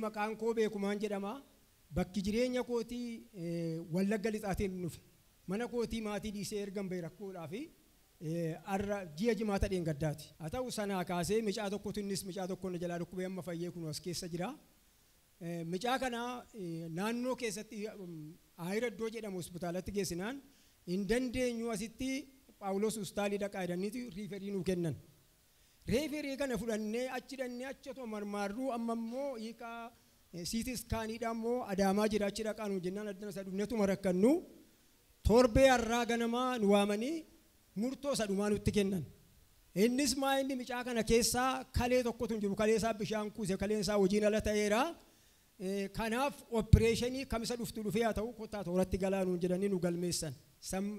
maqaan koo beekumaan jedhama. Bakki jireenya kootii Wallagga Lixaatiin dhufe. Mana kootii maatii dhiisee ergan ba'e rakkoodhaaf arra ji'a jimaata dheengaddaati. Haa ta'u sanaa kaasee micaa tokkotu innis micaa tokkoon jalaa dhukkubee amma fayyee kun as keessa jira. Micaa kana naannoo keessatti Ayira iddoo jedhamu hospitaalatti geessinaan hin dandeenyu asitti Phaawulos Ustaalii dhaqaa jedhaniiti riiferii nuu kennan. Riiferii kana fudhannee achi dhannee achatu marmaarruu amma immoo hiikaa siiti iskaaniidhaan immoo Adaamaa jira achi dhaqaa nuu jennaan addana isa dhufneetuma rakkannu torbee har'aa ganamaa nu waamanii murtoo isa dhumaa nutti kennan. Innis maa inni micaa kana keessaa kalee tokkotu hin jiru kalee isaa bishaan kuuse kaleen isaa hojiin ala ta'eera. Kanaaf opereeshinii kamisa dhuftu dhufee haa ta'u kottaa tooratti galaanuun jedhanii nu galmeessan.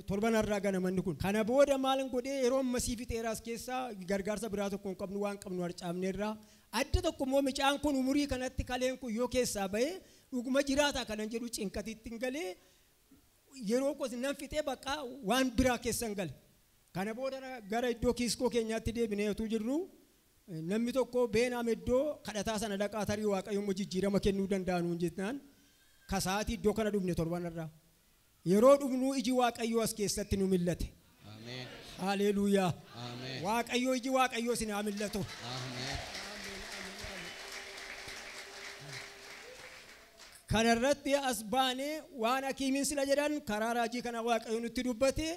Torban har'aa ganamanni kun. Kana booda maal godhee yeroo ammasii fixeeraas keessaa gargaarsa biraa tokko hin qabnu waan qabnu harcaafneerraa. Adda tokko immoo micaan kun umurii kanatti kaleen kun yoo keessaa ba'ee dhuguma jiraata kanan jedhu cinkatiitti hin galee yeroo kos nan fixee bakka waan biraa keessan gale. Kana booda gara iddoo kiiskoo keenyaatti deebineetu jirru. Namni tokko beenaam iddoo kadhataa sana dhaqaa tarii Waaqayyoon jijjiirama kennuu danda'anuun jennaan kasaatii iddoo kana dhufne torban irraa yeroo dhufnuu iji Waaqayyoo as keessatti nu millate. Ameen. Haleluuyaa. Ameen. Waaqayyoo iji Waaqayyoo sin haa millatu. Ameen. Kanarratti as baanee waan hakiimiin sila jedhan karaa raajii kana Waaqayyoon nutti dubbate.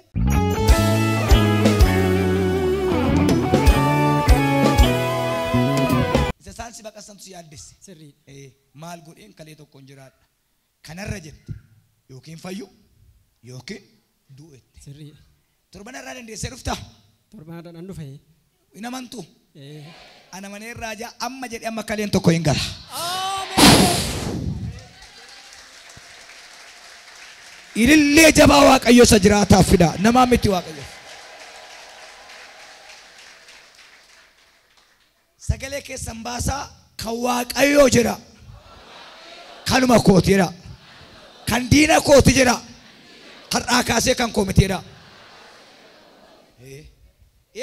Saansi baqasantu si yaaddesse. Sirrii. Maal godheen kalee tokkoon jiraadha. Kanarra jette yookiin fayyu yookiin du'ette. Sirrii. Torban irraa dandeessee dhufta. Torban irraa nan dhufe. Hin amantu. Ana manee irraa jaa amma jedhee amma kaleen tokko hin gala. Ilillee jabaa Waaqayyo isa jiraataaf fida. Namaa miti Waaqayyo. Sagalee keessan baasaa kan Waaqayyoo jira. Kanuma kooti jira. Kan diina kooti jira. Har'aa kaasee kan koomiteedha.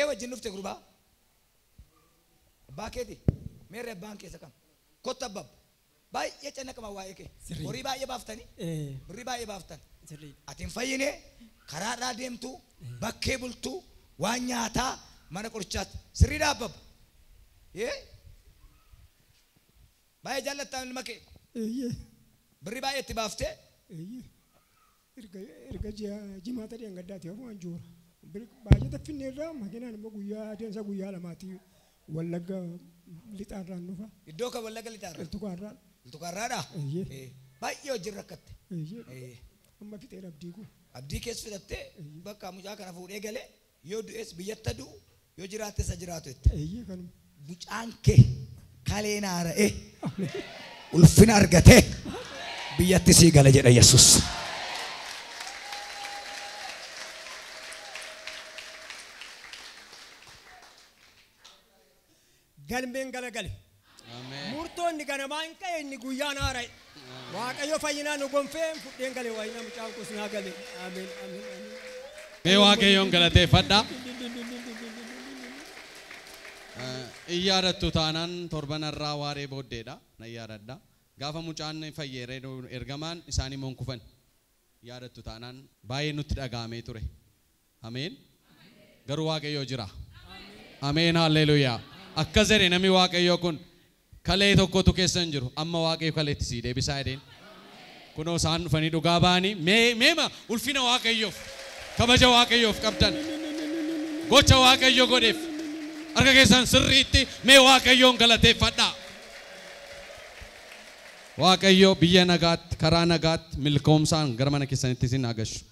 Wajjin dhufte gurbaa. Abbaa keeti. Meerre abbaan keessa kam. Kotta abbab. Baay'ee cannaqama waa'ee kee. Horii baay'ee baaftanii. Birrii baay'ee baaftan. Ati hin fayyine karaadhaa deemtu bakkee bultu waan nyaataa mana qorichaatti sirriidhaa abbab. Baay'ee jaallattaa ilma kee. Birrii baay'ee itti baaftee. Erga jimaata dheengaddaati waan joora. Baay'ee taffinneerraa makinaan immoo guyyaa adeemsa guyyaa lamaati Wallagga Lixaarraan dhufa. Iddoo kan Wallagga Lixaarraa? Iltukaarraan. Iltukaarraadhaa? Baay'ee wajjin rakkatte. Amma fixeen abdii kun. Abdii keessa fixattee bakka mucaa kana fuudhee galee yoo du'es biyyatti du'u yoo jiraatte isa jiraatu jette. Mucaan kee kaleen haara'ee ulfina argatee biyyatti sii gala jedha Yesuus. Galmeen galagale. Murtoonni ganamaa hin ka'e inni guyyaan haara'e. Waaqayyo fayyinaa nu gonfee fudheen gale waayina mucaan kun sinaa gale. Ameen. Mee Waaqayyoon galateeffadha. Iyyaadattu taanaan torban irraa waaree booddeedha. Na iyyaadadha. Gaafa mucaan fayyee ergamaan isaanii monkufan. Iyyaadattu taanaan baay'ee nutti dhaga'amee ture. Ameen. Garuu Waaqayyoo jira. Ameen. Halleluuyaa. Akka jedhe namni Waaqayyoo kun kalee tokkotu keessan jiru amma Waaqayyo kaleetti sii deebisaa jedheen. Kunoo isaan dhufanii dhugaa ba'anii meema ulfina Waaqayyoof kabaja Waaqayyoof qabdan gocha Waaqayyo godheef harka keessan sirriitti mee Waaqayyoon galateeffadhaa. Waaqayyo biyya nagaatti karaa nagaatti milkoomsaan gara mana keessanitti isin agarsiisu.